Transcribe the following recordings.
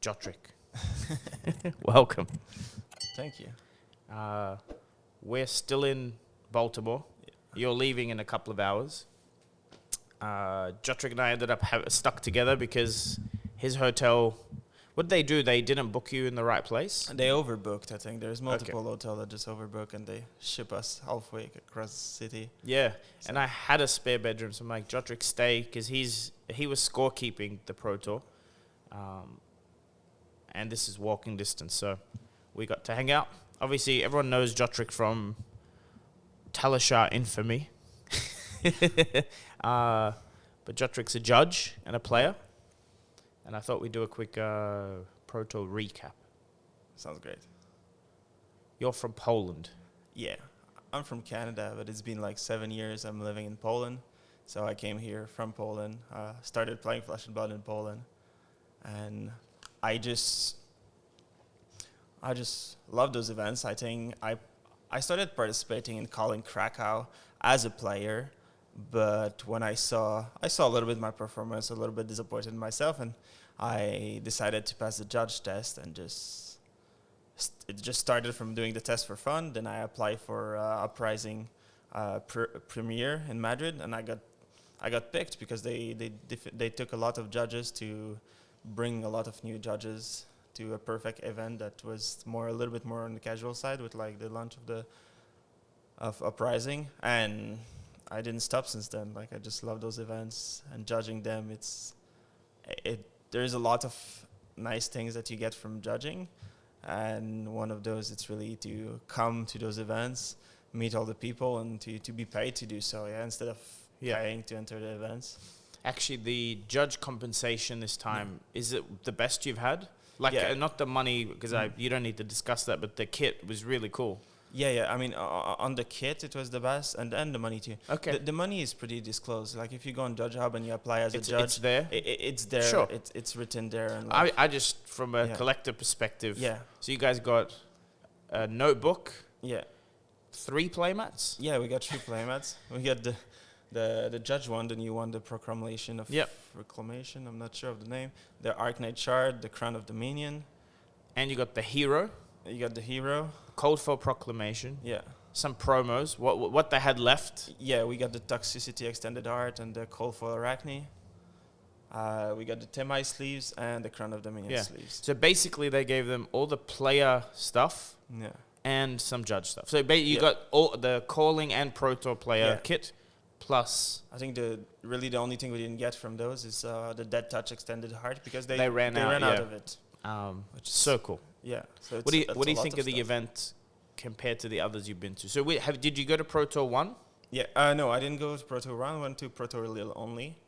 Jotrick. Welcome. Thank you. We're still in Baltimore. You're leaving in a couple of hours. Jotrick and I ended up stuck together because his hotel... What did they do? They didn't book you in the right place? They overbooked, I think. There's multiple hotels that just overbook and they ship us halfway across the city. Yeah, so. And I had a spare bedroom, so I'm like, Jotrick, stay, because he was scorekeeping the Protour. And this is walking distance, so we got to hang out. Obviously, everyone knows Jotrick from Talishar infamy. But Jotrick's a judge and a player. And I thought we'd do a quick Protour recap. Sounds great. You're from Poland. Yeah, I'm from Canada, but it's been like 7 years I'm living in Poland. So I came here from Poland, started playing Flesh and Blood in Poland. And I just love those events. I think I started participating in calling Krakow as a player, but when I saw a little bit of my performance, a little bit disappointed in myself, and I decided to pass the judge test, and it just started from doing the test for fun. Then I applied for Uprising Premier in Madrid, and I got picked because they took a lot of judges to bring a lot of new judges to a perfect event that was a little bit more on the casual side with like the launch of Uprising, and I didn't stop since then. Like, I just love those events and judging them. There's a lot of nice things that you get from judging, and one of those, it's really to come to those events, meet all the people, and to be paid to do so. Yeah, instead of paying to enter the events. Actually, the judge compensation this time, is it the best you've had? Like, not the money, because you don't need to discuss that, but the kit was really cool. Yeah. I mean, on the kit, it was the best, and then the money too. Okay. The money is pretty disclosed. Like, if you go on Judge Hub and you apply as a judge, it's there. It's there. Sure. It's written there. And I just, from a collector perspective. Yeah. So you guys got a notebook. Yeah. 3 playmats. Yeah, we got 3 playmats. We got the judge one, the new one, the Proclamation of Reclamation. I'm not sure of the name. The Arknight Shard, the Crown of Dominion. And you got the Hero. You got the Hero. Coldfell Proclamation. Yeah. Some promos. What they had left. Yeah, we got the Toxicity Extended Art and the Coldfell Arachne. We got the Temai sleeves and the Crown of Dominion sleeves. So basically they gave them all the player stuff and some judge stuff. So you got all the calling and Protour player kit, plus... I think the only thing we didn't get from those is the Dead Touch Extended Heart, because they ran out of it. Which is so cool. Yeah. So what do you think of the event compared to the others you've been to? So did you go to Protour 1? Yeah. No, I didn't go to Protour 1. I went to Protour Lille only.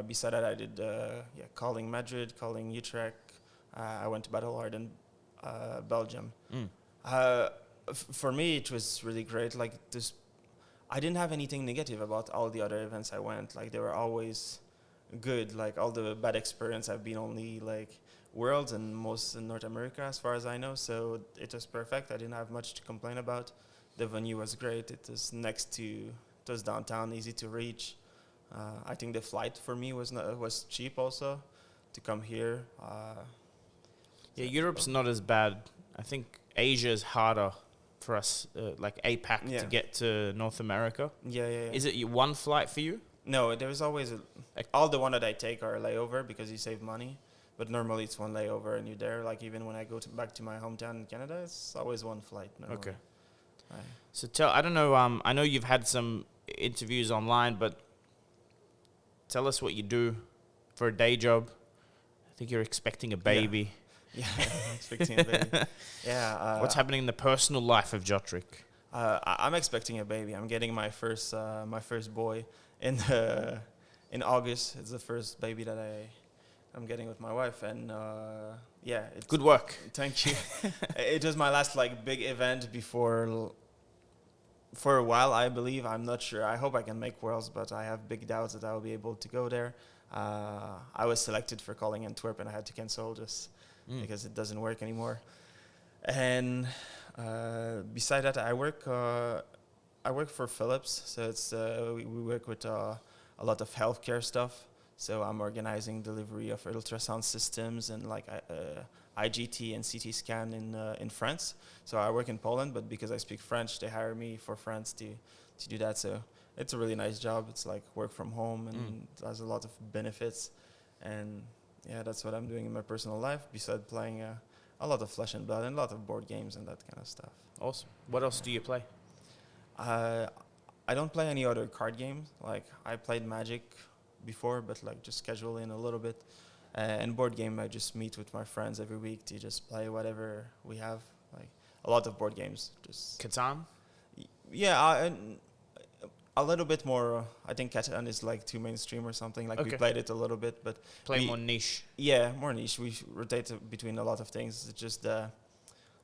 Beside that, I did calling Madrid, calling Jotrick. I went to Battle Hard in Belgium. For me, it was really great. Like, I didn't have anything negative about all the other events I went. Like, they were always good. Like, all the bad experience, I've been only like Worlds and most in North America, as far as I know. So it was perfect. I didn't have much to complain about. The venue was great. It was downtown, easy to reach. I think the flight for me was cheap also to come here. Europe's not as bad. I think Asia is harder for us, like APAC, to get to North America. Yeah. Is it one flight for you? No, there is always all the one that I take are a layover because you save money. But normally it's one layover and you're there. Like, even when I go back to my hometown in Canada, it's always one flight. Normally. Okay. So I don't know. I know you've had some interviews online, but tell us what you do for a day job. I think you're expecting a baby. Yeah, I'm expecting a baby. What's happening in the personal life of Jotrick? I'm expecting a baby. I'm getting my first boy in August. It's the first baby that I'm getting with my wife, and it's good work. Thank you. It was my last big event for a while, I believe. I'm not sure. I hope I can make Worlds, but I have big doubts that I will be able to go there. I was selected for calling Antwerp, and I had to cancel just because it doesn't work anymore. And beside that, I work for Philips, so it's we work with a lot of healthcare stuff. So I'm organizing delivery of ultrasound systems and like IGT and CT scan in France. So I work in Poland, but because I speak French, they hire me for France to do that. So it's a really nice job. It's like work from home and has a lot of benefits. And yeah, that's what I'm doing in my personal life besides playing a lot of Flesh and Blood and a lot of board games and that kind of stuff. Awesome. What else do you play? I don't play any other card games. Like I played Magic before, but like just casually in a little bit. And board game, I just meet with my friends every week to just play whatever we have. Like a lot of board games. Just Catan? yeah, a little bit more. I think Catan is like too mainstream or something. Like we played it a little bit, but play more niche. Yeah, more niche. We rotate between a lot of things. It's just the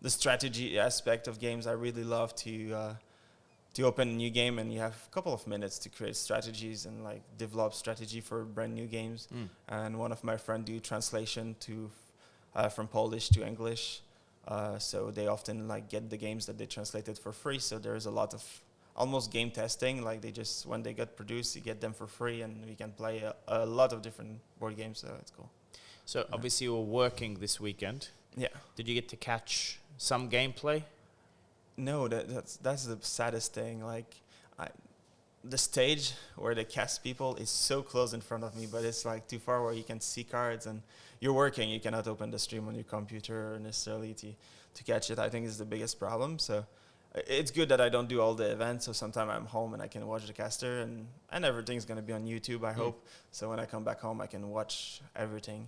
strategy aspect of games. I really love to open a new game and you have a couple of minutes to create strategies and like develop strategy for brand new games. And one of my friends do translation to from Polish to English. So they often like get the games that they translated for free. So there's a lot of almost game testing. Like they just, when they get produced, you get them for free and we can play a lot of different board games. So it's cool. So obviously you were working this weekend. Yeah. Did you get to catch some gameplay? No, that's the saddest thing. Like, the stage where they cast people is so close in front of me, but it's like too far where you can see cards and you're working. You cannot open the stream on your computer necessarily to catch it. I think is the biggest problem. So it's good that I don't do all the events. So sometimes I'm home and I can watch the caster and everything's going to be on YouTube, I hope. So when I come back home, I can watch everything.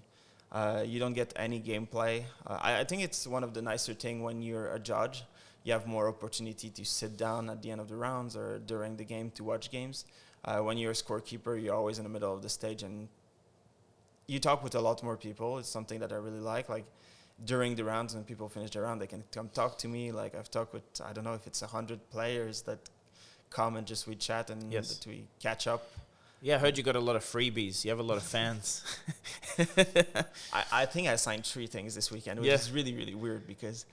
You don't get any gameplay. I think it's one of the nicer things when you're a judge. You have more opportunity to sit down at the end of the rounds or during the game to watch games. When you're a scorekeeper, you're always in the middle of the stage and you talk with a lot more people. It's something that I really like. Like during the rounds when people finish the round, they can come talk to me. Like I've talked with, I don't know if it's 100 players that come and just we chat and that we catch up. Yeah, I heard you got a lot of freebies. You have a lot of fans. I think I signed 3 things this weekend, which is really, really weird because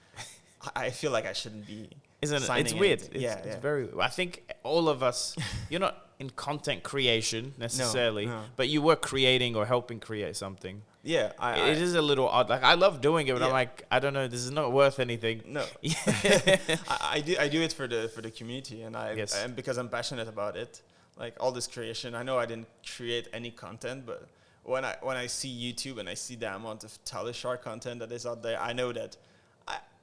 I feel like I shouldn't be. Isn't it? It's weird. It's very. I think all of us. You're not in content creation necessarily, but you were creating or helping create something. Yeah, it is a little odd. Like I love doing it, but I'm like, I don't know. This is not worth anything. No, I do it for the community, and and because I'm passionate about it. Like all this creation, I know I didn't create any content, but when I see YouTube and I see the amount of Talishar content that is out there, I know that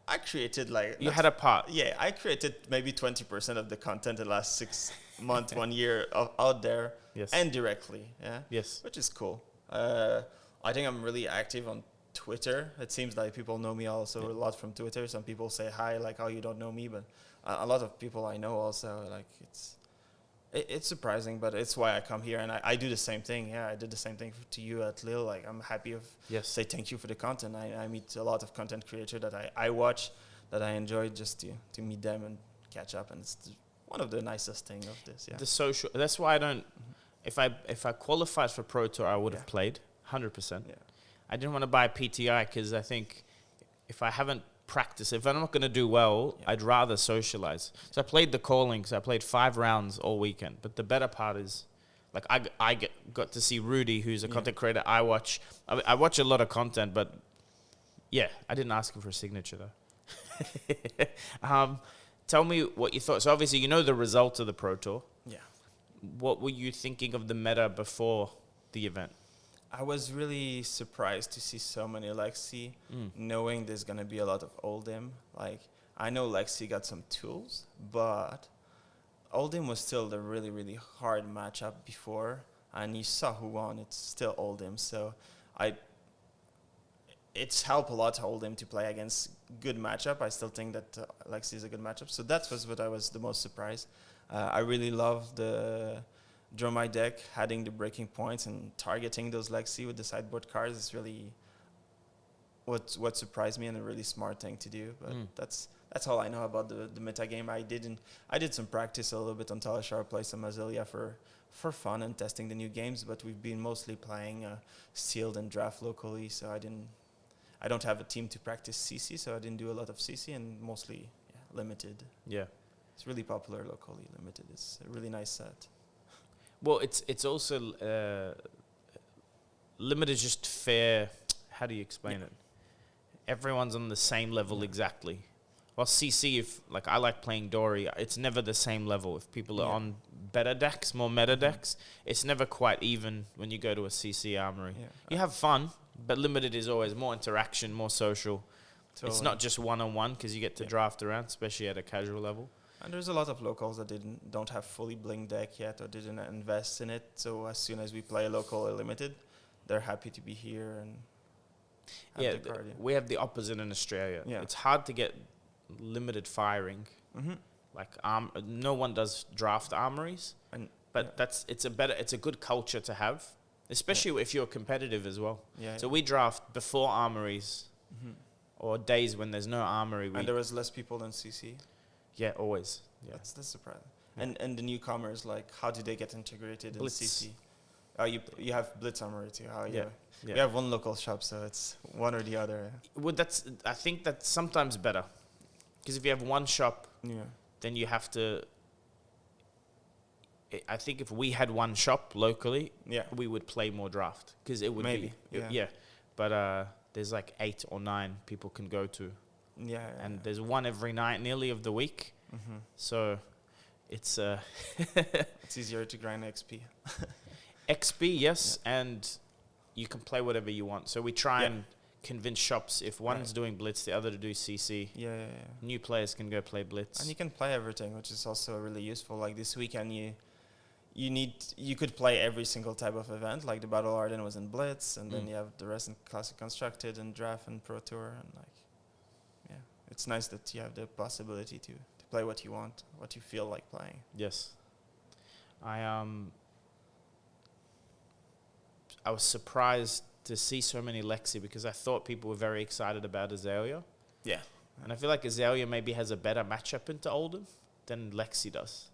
I created like... You had a part. Yeah, I created maybe 20% of the content the last 6 months, 1 year out there. Yes. And directly, yeah? Yes. Which is cool. I think I'm really active on Twitter. It seems like people know me also a lot from Twitter. Some people say hi, like, oh, you don't know me, but a lot of people I know also, like, it's surprising, but it's why I come here and I do the same thing. Yeah, I did the same thing to you at Lille. Like I'm happy of say thank you for the content. I meet a lot of content creators that I watch, that I enjoy just to meet them and catch up. And it's one of the nicest things of this. Yeah, the social. That's why I don't. If I qualified for Protour, I would have played 100%. Yeah, I didn't want to buy a PTI because I think if I haven't practice. If I'm not going to do well, I'd rather socialize. So I played the callings. I played 5 rounds all weekend. But the better part is, like, I got to see Rudy, who's a content creator. I watch a lot of content, but yeah, I didn't ask him for a signature though. Tell me what you thought. So obviously you know the result of the Pro Tour. Yeah. What were you thinking of the meta before the event? I was really surprised to see so many Lexi, knowing there's going to be a lot of Oldhim. Like, I know Lexi got some tools, but Oldhim was still the really, really hard matchup before, and you saw who won. It's still Oldhim, so it's helped a lot to Oldhim to play against good matchup. I still think that Lexi is a good matchup, so that was what I was the most surprised. I really love the... Draw my deck, adding the breaking points and targeting those Lexi with the sideboard cards is really what surprised me and a really smart thing to do. But that's all I know about the meta game. I did some practice a little bit on Talishar, play some Azelia for fun and testing the new games, but we've been mostly playing sealed and draft locally, so I don't have a team to practice CC, so I didn't do a lot of CC and mostly limited. Yeah. It's really popular locally, limited. It's a really nice set. Well, it's also limited is just fair. How do you explain it? Everyone's on the same level exactly. Well, CC, if like I like playing Dory, it's never the same level. If people are on better decks, more meta decks, it's never quite even when you go to a CC armory. Yeah. You have fun, but limited is always more interaction, more social. Totally. It's not just one-on-one because you get to draft around, especially at a casual level. And there's a lot of locals that don't have fully bling deck yet or didn't invest in it. So as soon as we play a local or limited, they're happy to be here and have the card. We have the opposite in Australia. Yeah. It's hard to get limited firing. Mm-hmm. Like no one does draft armories, but it's a good culture to have, especially if you're competitive as well. Yeah. So we draft before armories or days when there's no armory. And there was less people than CC. Yeah, always. Yeah. That's surprising. Yeah. And the newcomers, like, how do they get integrated Blitz. in CC? Oh, you have Blitz armory too. Oh, Yeah. We have one local shop, so it's one or the other. Well, I think that's sometimes better, because if you have one shop, then you have to. I think if we had one shop locally, we would play more draft because it would maybe be But there's like 8 or 9 people can go to. And there's one every night nearly of the week. Mm-hmm. So it's it's easier to grind XP. XP, yes, and you can play whatever you want. So we try and convince shops if one's doing Blitz, the other to do CC. New players can go play Blitz. And you can play everything, which is also really useful. Like this weekend, you could play every single type of event. Like the Battle Arden was in Blitz, and then you have the rest in Classic Constructed and Draft and Pro Tour, and it's nice that you have the possibility to play what you want, what you feel like playing. Yes. I was surprised to see so many Lexi because I thought people were very excited about Azalea. Yeah. And I feel like Azalea maybe has a better matchup into Oldham than Lexi does.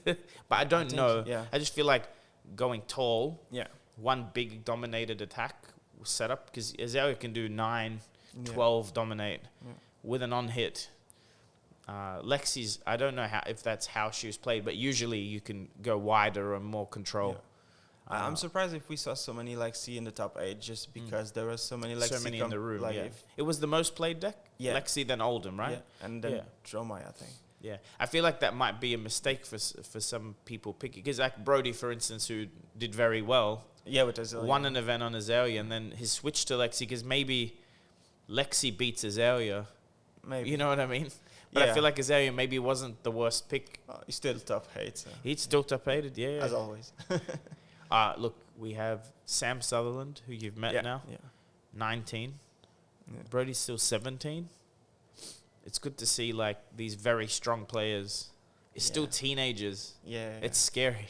But I don't know. Yeah. I just feel like going tall, Yeah. one big dominated attack set up because Azalea can do 9, 12 dominate with an on-hit. Lexi's, I don't know if that's how she was played, but usually you can go wider and more control. I'm surprised if we saw so many Lexi in the top 8 just because there were so many Lexi. So many in the room, like it was the most played deck? Yeah. Lexi, then Oldham, right? Yeah. And then Dromai, I think. Yeah. I feel like that might be a mistake for some people picking. Because like Brody, for instance, who did very well. Yeah, with Azalea. Won an event on Azalea and then his switch to Lexi because maybe Lexi beats Azalea. Maybe. You know what I mean? But I feel like Azalea maybe wasn't the worst pick. He's still top 8. So. He's still top 8, yeah. As always. Look, we have Sam Sutherland, who you've met now. Yeah. 19. Yeah. Brody's still 17. It's good to see like these very strong players. It's still teenagers. Yeah. It's scary.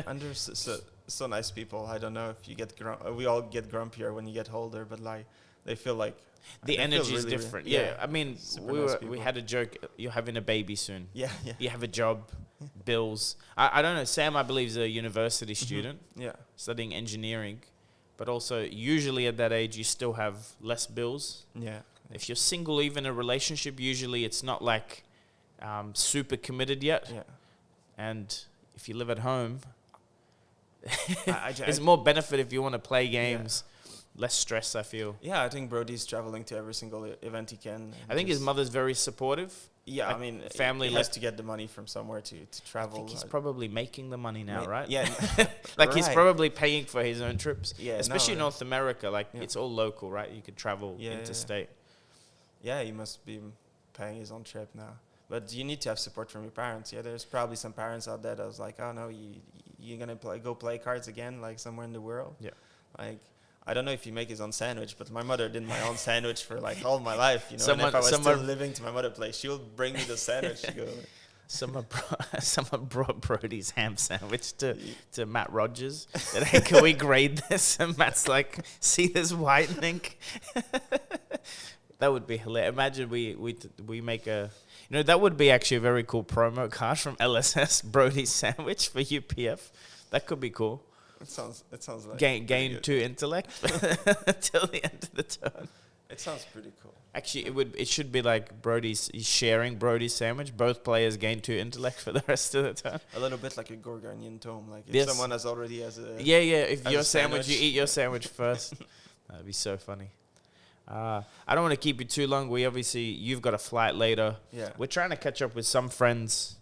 And they're so nice people. I don't know if you get we all get grumpier when you get older, but like they feel like the energy is different. I mean, we had a joke. You're having a baby soon. Yeah. You have a job, bills. I don't know. Sam, I believe, is a university student. Studying engineering, but also usually at that age you still have less bills. Yeah. If you're single, even a relationship, usually it's not like super committed yet. Yeah. And if you live at home, there's more benefit if you want to play games. Less stress, I feel. Yeah, I think Brody's traveling to every single event he can. I think his mother's very supportive. Yeah, like I mean, family he has to get the money from somewhere to travel. I think he's probably making the money now, right? Yeah. Like he's probably paying for his own trips. Yeah, especially North America. Like it's all local, right? You could travel interstate. Yeah, he must be paying his own trip now. But you need to have support from your parents. Yeah, there's probably some parents out there that was like, oh no, you're gonna go play cards again, like somewhere in the world. Yeah. Like, I don't know if you make his own sandwich, but my mother did my own sandwich for like all my life. You know, and if I was still living to my mother's place, she'll bring me the sandwich. She go. Someone brought Brody's ham sandwich to Matt Rogers. Said, hey, can we grade this? And Matt's like, see this whitening? That would be hilarious. Imagine we make a, that would be actually a very cool promo card from LSS, Brody's sandwich for UPF. That could be cool. It sounds like gain 2 intellect till the end of the turn. It sounds pretty cool. Actually, it should be like Brody's sharing Brody's sandwich. Both players gain 2 intellect for the rest of the time. A little bit like a Gorganian tome. Like if Yes. someone has already has a Yeah. If as your a sandwich, you sandwich. eat your sandwich first. That'd be so funny. I don't want to keep you too long. You've got a flight later. Yeah. We're trying to catch up with some friends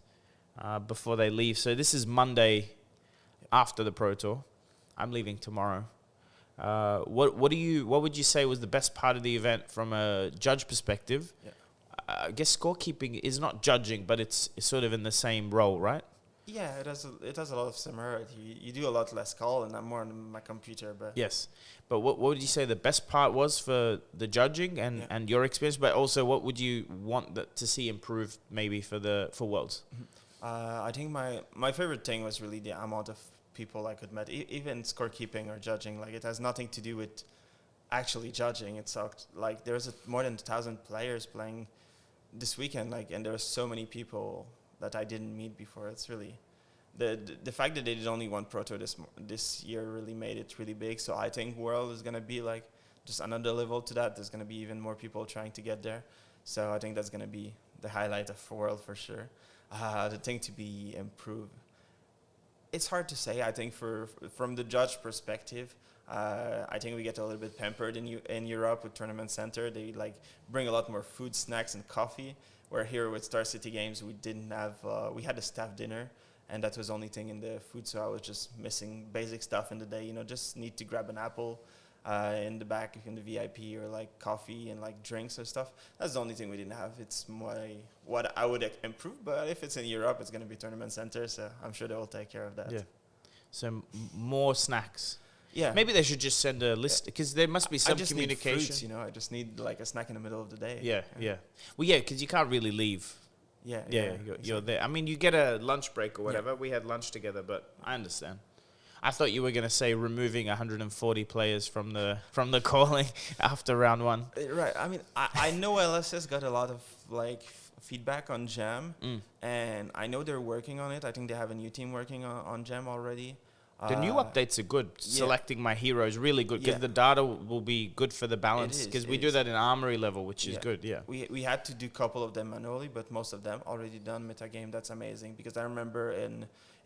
before they leave. So this is Monday after the Pro Tour. I'm leaving tomorrow. What would you say was the best part of the event from a judge perspective? Yeah. I guess scorekeeping is not judging, but it's sort of in the same role, right? Yeah, it has a lot of similarity. You do a lot less call, and I'm more on my computer. But Yes. But what would you say the best part was for the judging and your experience? But also, what would you want to see improved maybe for Worlds? I think my favorite thing was really the amount of people I could meet, even scorekeeping or judging. Like it has nothing to do with actually judging. It's like there's more than 1,000 players playing this weekend. Like, and there were so many people that I didn't meet before. It's really the fact that they did only one Protour this year really made it really big. So I think World is gonna be like just another level to that. There's gonna be even more people trying to get there. So I think that's gonna be the highlight of World for sure. The thing to be improved. It's hard to say. I think from the judge perspective, I think we get a little bit pampered in Europe with Tournament Center. They like bring a lot more food, snacks, and coffee. Where here with Star City Games, we didn't have. We had a staff dinner, and that was the only thing in the food. So I was just missing basic stuff in the day. Just need to grab an apple in the back in the VIP, or like coffee and like drinks or stuff. That's the only thing we didn't have. It's what I would improve. But if it's in Europe, it's going to be Tournament Center. So I'm sure they will take care of that. Yeah. So more snacks. Yeah. Maybe they should just send a list because there must be some I just communication. need fruits, I just need like a snack in the middle of the day. Yeah. Well, yeah, because you can't really leave. Yeah. You're there. I mean, you get a lunch break or whatever. Yeah. We had lunch together, but I understand. I thought you were going to say removing 140 players from the calling after round one. Right. I mean, I know LSS got a lot of like feedback on Jam, and I know they're working on it. I think they have a new team working on Jam already. The new updates are good. Selecting my heroes really good because the data will be good for the balance because we do that in Armory level, which is good. Yeah, we had to do a couple of them manually, but most of them already done metagame. That's amazing because I remember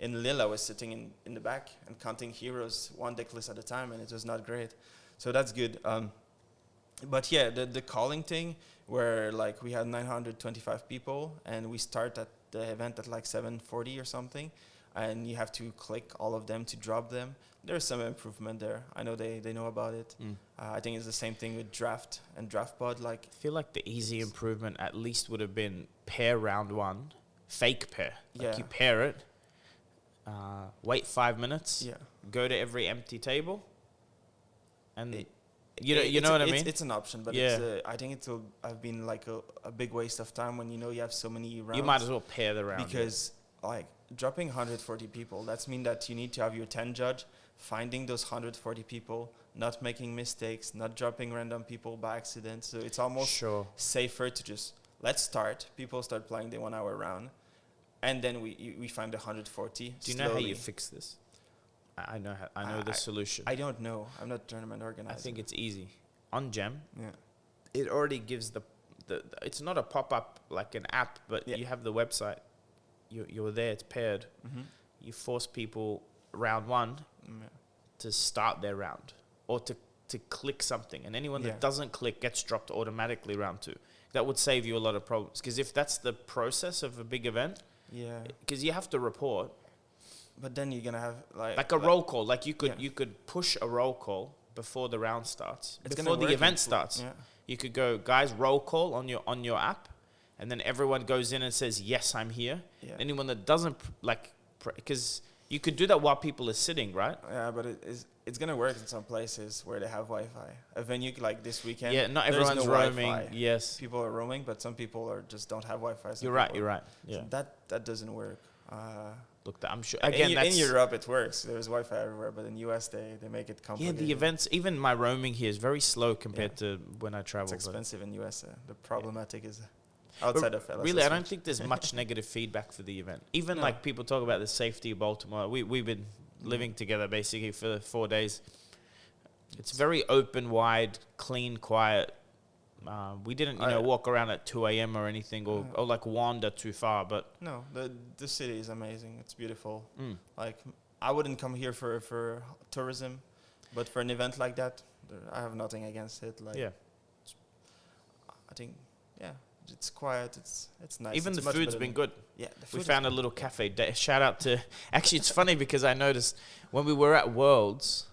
in Lille I was sitting in the back and counting heroes one deck list at a time, and it was not great. So that's good. But yeah, the calling thing where like we had 925 people and we start at the event at like 7:40 or something. And you have to click all of them to drop them. There's some improvement there. I know they know about it. I think it's the same thing with draft and draft pod. Like I feel like the easy improvement at least would have been pair round one, fake pair. Like you pair it, wait 5 minutes, go to every empty table, and you know what I mean? It's an option, but I think it will have been like a big waste of time when you have so many rounds. You might as well pair the round. Because like dropping 140 people, that's mean that you need to have your 10 judge, finding those 140 people, not making mistakes, not dropping random people by accident. So it's almost safer to just let's start. People start playing the 1 hour round, and then we find 140. Do you know how you fix this? I know the solution. I don't know. I'm not tournament organizer. I think it's easy. On Gem, it already gives the it's not a pop-up like an app, but you have the website. You're there, it's paired. You force people round one to start their round or to click something. And anyone that doesn't click gets dropped automatically round two. That would save you a lot of problems. Because if that's the process of a big event, because you have to report. But then you're going to have like a roll call. Like you could push a roll call before the round starts. Before the event starts. Yeah. You could go, guys, roll call on your app. And then everyone goes in and says, yes, I'm here. Yeah. Anyone that doesn't, because you could do that while people are sitting, right? Yeah, but it's going to work in some places where they have Wi-Fi. A venue like this weekend, not everyone's roaming. Wi-Fi. Yes. People are roaming, but some people just don't have Wi-Fi. You're right. Yeah. So that doesn't work. Look, I'm sure. Again, in Europe, it works. There's Wi-Fi everywhere, but in US, they make it complicated. Yeah, the events, even my roaming here is very slow compared to when I travel. It's expensive in US. The problematic is... outside of LSS. Really, I don't think there's much negative feedback for the event. Even like people talk about the safety of Baltimore. We've been living together basically for 4 days. It's very open, wide, clean, quiet. We didn't, walk around at 2 a.m. or anything, or like wander too far. But no, the city is amazing. It's beautiful. Like I wouldn't come here for tourism, but for an event like that, I have nothing against it. Like I think it's quiet. It's nice. Even it's the food's been good. Yeah, we found a little cafe. Shout out to. Actually, it's funny because I noticed when we were at Worlds,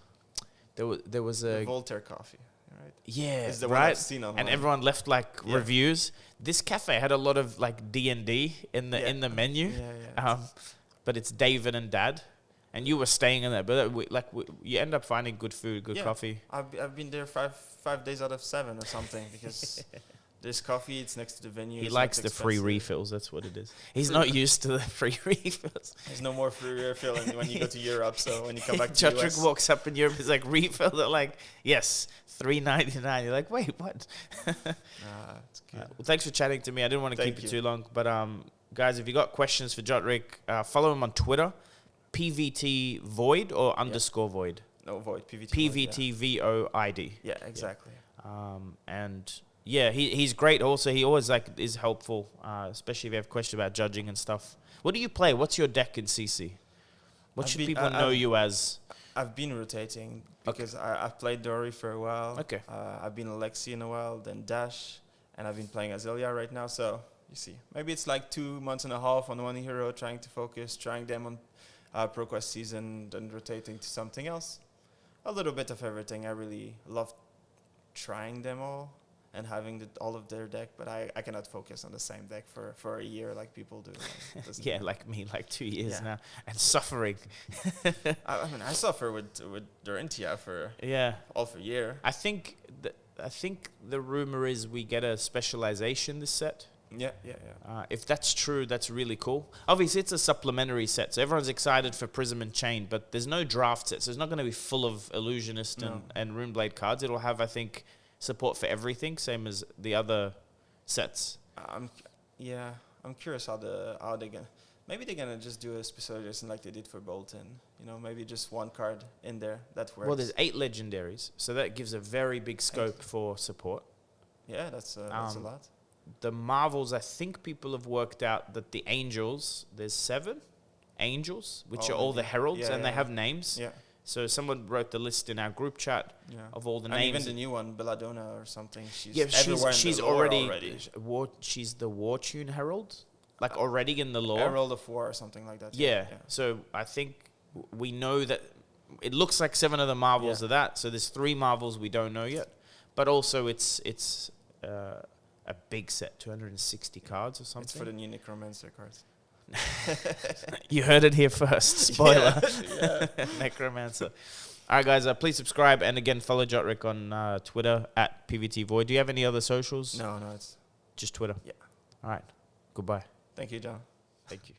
there was a the Voltaire coffee. Right? Yeah, it's the one I've seen online. And everyone left like reviews. This cafe had a lot of like D&D in the menu. But it's David and Dad, and you were staying in there. But you end up finding good food, good coffee. I've been there 5 days out of 7 or something because there's coffee. It's next to the venue. He likes the free refills. That's what it is. He's not used to the free refills. There's no more free refill when you go to Europe. So when you come back to Jotrick US, walks up in Europe, he's like, refill. They're like, yes, $3.99. You're like, wait, what? it's good. Well, thanks for chatting to me. I didn't want to keep you too long, but guys, if you got questions for Jotrick, follow him on Twitter, PVT Void or underscore Void. No, Void. PVT VOID. Yeah, exactly. And yeah, he's great. Also, he always is helpful, especially if you have questions about judging and stuff. What do you play? What's your deck in CC? What should people know you as? I've been rotating because I've played Dory for a while. Okay. I've been Alexi in a while, then Dash, and I've been playing Azalea right now. So you see, maybe it's like 2 months and a half on one hero, trying to focus, trying them on ProQuest season, then rotating to something else. A little bit of everything. I really love trying them all and having all of their deck, but I cannot focus on the same deck for a year like people do. Like me, like 2 years now, and suffering. I suffer with Dorinthia for a year. I think the rumor is we get a specialization this set. Yeah. If that's true, that's really cool. Obviously, it's a supplementary set, so everyone's excited for Prism and Chain, but there's no draft set, so it's not going to be full of Illusionist and Runeblade cards. It'll have, I think, support for everything, same as the other sets. I'm curious how they're gonna. Maybe they're gonna just do a specialization like they did for Bolton. Maybe just one card in there that works. Well, there's 8 legendaries, so that gives a very big scope for support. Yeah, that's a lot. The Marvels, I think people have worked out that the Angels, there's 7 Angels, which are all the heralds, and they have names. Yeah. So someone wrote the list in our group chat of all the names. And even the new one, Belladonna or something. She's already. She's the War Tune Herald, already in the lore. Herald of War or something like that. Yeah. So I think we know that it looks like 7 of the Marvels are that. So there's 3 Marvels we don't know yet, but also it's a big set, 260 cards or something. It's for the new Necromancer cards. You heard it here first. Spoiler. Necromancer. All right, guys, please subscribe. And again, follow Jotrick on Twitter at PVT Void. Do you have any other socials? No, it's just Twitter. Yeah. All right. Goodbye. Thank you, John. Thank you.